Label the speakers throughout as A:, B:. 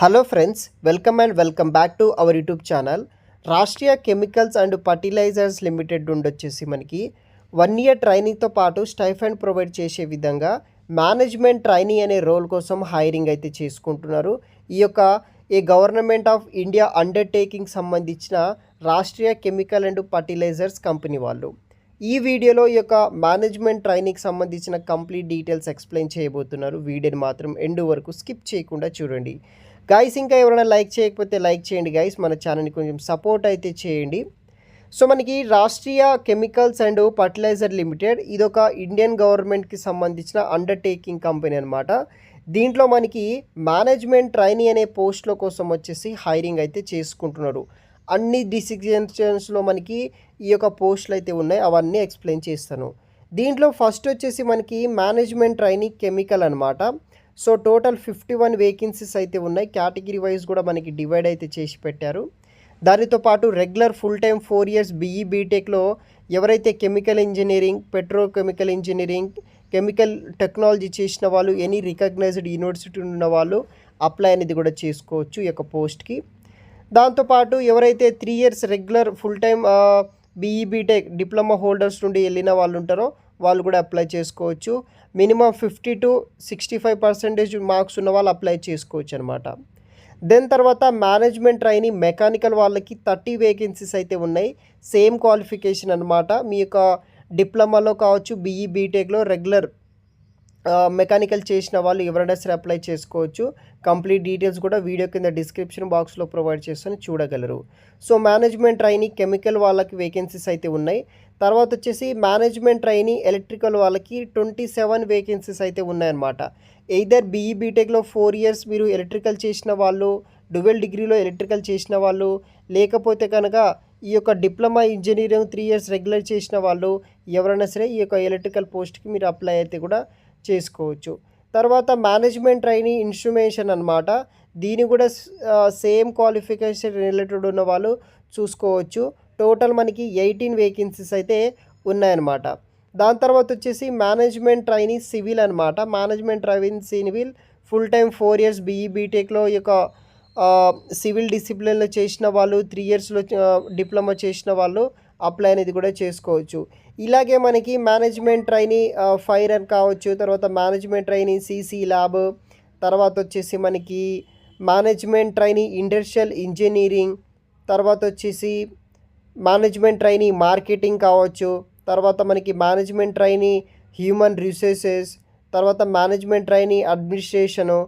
A: Hello friends, welcome back to our YouTube channel. Rashtriya chemicals and fertilizers limited నుండి వచ్చేసి మనకి 1 year ట్రైనింగ్తో పాటు stipend provide చేసే విధంగా మేనేజ్మెంట్ ట్రైనీ అనే రోల్ కోసం హైరింగ్ అయితే చేసుకుంటున్నారు. ఈ యొక్క గవర్నమెంట్ ఆఫ్ ఇండియా అండర్టేకింగ్ సంబంధించిన Rashtriya chemical and fertilizers company వాళ్ళు ఈ వీడియోలో ఈ యొక్క మేనేజ్మెంట్ ట్రైనింగ్కి సంబంధించిన కంప్లీట్ డీటెయిల్స్ ఎక్స్ప్లెయిన్ చేయబోతున్నారు. వీడియోని మాత్రం ఎండ్ వరకు స్కిప్ చేయకుండా చూడండి. గైస్, ఇంకా ఎవరైనా లైక్ చేయకపోతే లైక్ చేయండి గైస్, మన ఛానల్ని కొంచెం సపోర్ట్ అయితే చేయండి. సో మనకి Rashtriya chemicals and fertilizer limited ఇదొక ఇండియన్ గవర్నమెంట్కి సంబంధించిన అండర్టేకింగ్ కంపెనీ అనమాట. దీంట్లో మనకి మేనేజ్మెంట్ ట్రైనీ అనే పోస్టుల కోసం వచ్చేసి హైరింగ్ అయితే చేసుకుంటున్నారు. అన్ని డిసిగ్నేషన్స్లో మనకి ఈ యొక్క పోస్టులు అయితే ఉన్నాయి, అవన్నీ ఎక్స్ప్లెయిన్ చేస్తాను. దీంట్లో ఫస్ట్ వచ్చేసి మనకి మేనేజ్మెంట్ ట్రైనీ కెమికల్ అనమాట. సో టోటల్ 51 వేకెన్సీస్ అయితే ఉన్నాయి. కేటగిరీ వైజ్ కూడా మనకి డివైడ్ అయితే చేసి పెట్టారు. దానితో పాటు regular full time 4 years BE బీటెక్లో ఎవరైతే chemical engineering, petrochemical engineering, chemical technology చేసిన వాళ్ళు, ఎనీ రికగ్నైజ్డ్ యూనివర్సిటీ ఉన్న వాళ్ళు అప్లై అనేది కూడా చేసుకోవచ్చు ఈ యొక్క పోస్ట్కి. దాంతోపాటు ఎవరైతే 3 years regular full time BE BTech diploma holders నుండి వెళ్ళిన వాళ్ళు ఉంటారో వాళ్ళు కూడా అప్లై చేసుకోవచ్చు. మినిమం 50 to 65% మార్క్స్ ఉన్న వాళ్ళు అప్లై చేసుకోవచ్చు అనమాట. దెన్ తర్వాత మేనేజ్మెంట్ ట్రైనీ మెకానికల్ వాళ్ళకి 30 వేకెన్సీస్ అయితే ఉన్నాయి. సేమ్ క్వాలిఫికేషన్ అనమాట. మీ యొక్క డిప్లొమాలో కావచ్చు, బీఈ బీటెక్లో రెగ్యులర్ మెకానికల్ చేసిన వాళ్ళు ఎవరైనా సరే అప్లై చేసుకోవచ్చు. కంప్లీట్ డీటెయిల్స్ కూడా వీడియో కింద డిస్క్రిప్షన్ బాక్స్లో ప్రొవైడ్ చేస్తాను, చూడగలరు. సో మేనేజ్మెంట్ ట్రైనీ కెమికల్ వాళ్ళకి వేకెన్సీస్ అయితే ఉన్నాయి. తర్వాత వచ్చేసి మేనేజ్మెంట్ ట్రైనీ ఎలక్ట్రికల్ వాళ్ళకి 27 వేకెన్సీస్ అయితే ఉన్నాయన్నమాట. ఎయిదర్ బీఈ బీటెక్లో 4 years మీరు ఎలక్ట్రికల్ చేసిన వాళ్ళు, డ్యువెల్ డిగ్రీలో ఎలక్ట్రికల్ చేసిన వాళ్ళు, లేకపోతే కనుక ఈ యొక్క డిప్లొమా ఇంజనీరింగ్ 3 years రెగ్యులర్ చేసిన వాళ్ళు ఎవరైనా సరే ఈ యొక్క ఎలక్ట్రికల్ పోస్ట్కి మీరు అప్లై అయితే కూడా చేసుకోవచ్చు. తర్వాత మేనేజ్మెంట్ ట్రైనీ ఇన్స్ట్రుమేషన్ అనమాట. దీని కూడా సేమ్ క్వాలిఫికేషన్ రిలేటెడ్ ఉన్న వాళ్ళు చూసుకోవచ్చు. టోటల్ మనకి 18 వేకెన్సీస్ అయితే ఉన్నాయన్నమాట. దాని తర్వాత వచ్చేసి మేనేజ్మెంట్ ట్రైనీ సివిల్ అనమాట. Management trainee civil full time 4 years BE బీటెక్లో ఈ యొక్క సివిల్ డిసిప్లిన్లో చేసిన వాళ్ళు, 3 yearsలో డిప్లొమా చేసిన వాళ్ళు అప్లై అనేది కూడా చేసుకోవచ్చు. ఇలాగే మనకి మేనేజ్మెంట్ ట్రైనీ ఫైర్ అని కావచ్చు, తర్వాత మేనేజ్మెంట్ ట్రైనీ సిసి ల్యాబ్, తర్వాత వచ్చేసి మనకి మేనేజ్మెంట్ ట్రైనీ ఇండస్ట్రియల్ ఇంజనీరింగ్, తర్వాత వచ్చేసి మేనేజ్మెంట్ ట్రైనీ మార్కెటింగ్ కావచ్చు, తర్వాత మనకి మేనేజ్మెంట్ ట్రైనీ హ్యూమన్ రిసోర్సెస్, తర్వాత management trainee administration,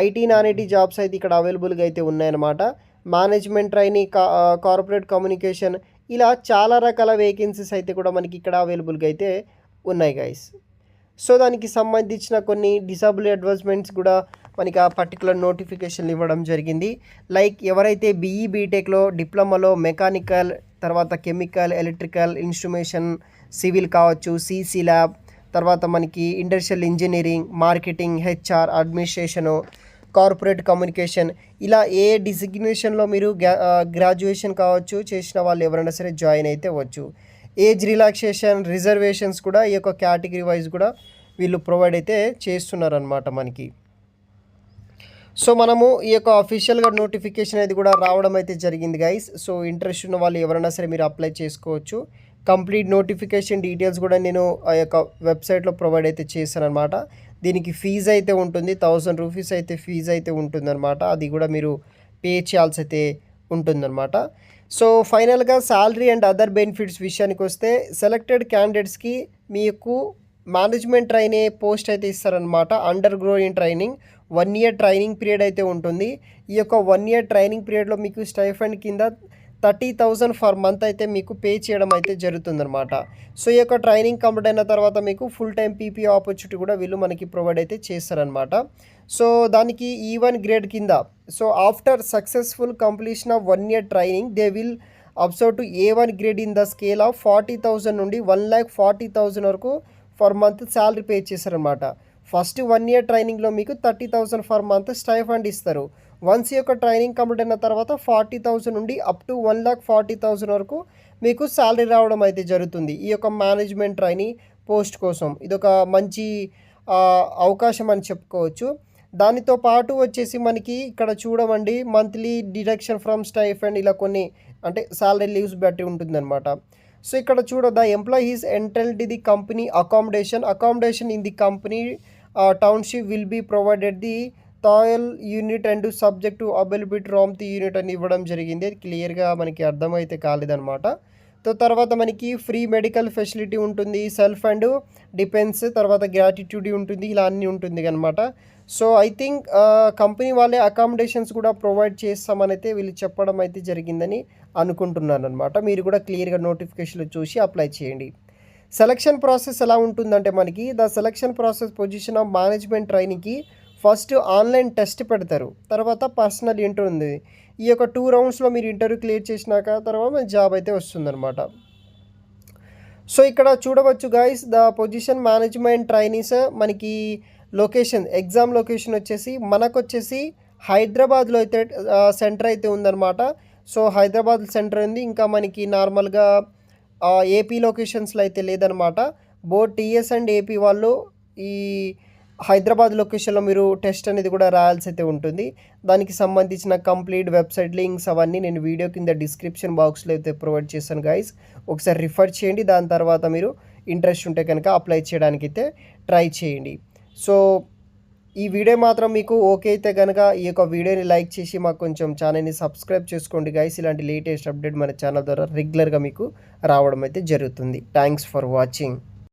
A: IT non IT jobs అయితే ఇక్కడ అవైలబుల్గా అయితే ఉన్నాయన్నమాట. మేనేజ్మెంట్ ట్రైనీ కార్పొరేట్ కమ్యూనికేషన్, ఇలా చాలా రకాల వేకెన్సీస్ అయితే కూడా మనకి ఇక్కడ అవైలబుల్గా అయితే ఉన్నాయి గైస్. సో దానికి సంబంధించిన కొన్ని డిసబుల్ అడ్వర్టైజ్మెంట్స్ కూడా మనకి ఆ పర్టికులర్ నోటిఫికేషన్లు ఇవ్వడం జరిగింది. లైక్ ఎవరైతే బీఈ బీటెక్లో డిప్లొమాలో మెకానికల్, తర్వాత కెమికల్, ఎలక్ట్రికల్, ఇన్స్ట్రుమేషన్, సివిల్ కావచ్చు, సిసి ల్యాబ్, తర్వాత మనకి industrial engineering, marketing, HR, administration, corporate communication, ఇలా ఏ డిసిగ్నేషన్లో మీరు గ్రాడ్యుయేషన్ కావచ్చు చేసిన వాళ్ళు ఎవరైనా సరే జాయిన్ అయితే అవ్వచ్చు. ఏజ్ రిలాక్సేషన్, రిజర్వేషన్స్ కూడా ఈ యొక్క కేటగిరీ వైజ్ కూడా వీళ్ళు ప్రొవైడ్ అయితే చేస్తున్నారనమాట మనకి. సో మనము ఈ యొక్క అఫీషియల్గా నోటిఫికేషన్ అనేది కూడా రావడం అయితే జరిగింది గైస్. సో ఇంట్రెస్ట్ ఉన్న వాళ్ళు ఎవరైనా సరే మీరు అప్లై చేసుకోవచ్చు. కంప్లీట్ నోటిఫికేషన్ డీటెయిల్స్ కూడా నేను ఆ యొక్క వెబ్సైట్లో ప్రొవైడ్ అయితే చేశానమాట. దీనికి ఫీజు అయితే ఉంటుంది, 1000 రూపీస్ అయితే ఫీజు అయితే ఉంటుందన్నమాట. అది కూడా మీరు పే చేయాల్సి అయితే ఉంటుందన్నమాట. సో ఫైనల్గా శాలరీ అండ్ అదర్ బెనిఫిట్స్ విషయానికి వస్తే సెలెక్టెడ్ క్యాండిడేట్స్కి మీకు మేనేజ్మెంట్ ట్రైనీ పోస్ట్ అయితే ఇస్తారనమాట. Under growing training 1 year training period అయితే ఉంటుంది. ఈ యొక్క 1 year ట్రైనింగ్ పీరియడ్లో మీకు స్టైఫండ్ కింద 30,000 ఫర్ మంత్ అయితే మీకు పే చేయడం అయితే జరుగుతుందన్నమాట. సో ఈ యొక్క ట్రైనింగ్ కంప్లీట్ అయిన తర్వాత మీకు ఫుల్ టైం పీపీఓ ఆపర్చునిటీ కూడా వీళ్ళు మనకి ప్రొవైడ్ అయితే చేస్తారనమాట. సో దానికి E1 గ్రేడ్ కింద, so after successful completion of 1 year training they will observe to A1 grade in the scale of 40,000 నుండి 1,40,000 వరకు ఫర్ మంత్ శాలరీ పే చేస్తారనమాట. ఫస్ట్ 1 year ట్రైనింగ్లో మీకు 30,000 ఫర్ మంత్ స్టైఫండ్ ఇస్తారు. వన్స్ ఈ యొక్క ట్రైనింగ్ కంప్లీట్ అయిన తర్వాత 40,000 నుండి అప్ టు 1,40,000 వరకు మీకు శాలరీ రావడం అయితే జరుగుతుంది ఈ యొక్క మేనేజ్మెంట్ ట్రైనీ పోస్ట్ కోసం. ఇదొక మంచి అవకాశం అని చెప్పుకోవచ్చు. దానితో పాటు వచ్చేసి మనకి ఇక్కడ చూడమండి మంత్లీ డిడక్షన్ ఫ్రమ్ స్టైఫండ్ ఇలా కొన్ని అంటే సాలరీ లీవ్స్ బట్టి ఉంటుందన్నమాట. సో ఇక్కడ చూడ the employee is entitled the company accommodation in the company township will be provided the toil unit and subject to availability from the unit అని ఇవ్వడం జరిగింది. అది క్లియర్గా మనకి అర్థమైతే కాలేదన్నమాట. తర్వాత మనకి ఫ్రీ మెడికల్ ఫెసిలిటీ ఉంటుంది, సెల్ఫ్ అండ్ డిపెన్స్, తర్వాత గ్రాట్యుటీ ఉంటుంది, ఇలా అన్నీ ఉంటుంది అనమాట. సో ఐ థింక్ కంపెనీ వాళ్ళే అకామిడేషన్స్ కూడా ప్రొవైడ్ చేస్తామని అయితే వీళ్ళు చెప్పడం అయితే జరిగిందని అనుకుంటున్నాను అనమాట. మీరు కూడా క్లియర్గా నోటిఫికేషన్లు చూసి అప్లై చేయండి. సెలక్షన్ ప్రాసెస్ ఎలా ఉంటుందంటే మనకి the selection process position of management ట్రైనింగ్కి ఫస్ట్ ఆన్లైన్ టెస్ట్ పెడతారు, తర్వాత పర్సనల్ ఇంటర్వ్యూ ఉంది. ఈ యొక్క 2 రౌండ్స్లో మీరు ఇంటర్వ్యూ క్లియర్ చేసినాక తర్వాత జాబ్ అయితే వస్తుందన్నమాట. సో ఇక్కడ చూడవచ్చు guys the position management trainees మనకి లొకేషన్ ఎగ్జామ్ లొకేషన్ వచ్చేసి మనకు వచ్చేసి హైదరాబాద్లో అయితే సెంటర్ అయితే ఉందన్నమాట. సో హైదరాబాద్ సెంటర్ ఉంది, ఇంకా మనకి నార్మల్గా ఏపీ లొకేషన్స్లో అయితే లేదనమాట. బోత్ టీఎస్ అండ్ ఏపీ వాళ్ళు ఈ హైదరాబాద్ లొకేషన్లో మీరు టెస్ట్ అనేది కూడా రాయాల్సి అయితే ఉంటుంది. దానికి సంబంధించిన కంప్లీట్ వెబ్సైట్ లింక్స్ అవన్నీ నేను వీడియో కింద డిస్క్రిప్షన్ బాక్స్లో అయితే ప్రొవైడ్ చేశాను గైస్. ఒకసారి రిఫర్ చేయండి, దాని తర్వాత మీరు ఇంట్రెస్ట్ ఉంటే కనుక అప్లై చేయడానికి అయితే ట్రై చేయండి. సో ఈ వీడియో మాత్రం మీకు ఓకే అయితే కనుక ఈ యొక్క వీడియోని లైక్ చేసి మాకు కొంచెం ఛానల్ని సబ్స్క్రైబ్ చేసుకోండి గైస్. ఇలాంటి లేటెస్ట్ అప్డేట్ మన ఛానల్ ద్వారా రెగ్యులర్గా మీకు రావడం అయితే జరుగుతుంది. Thanks for watching.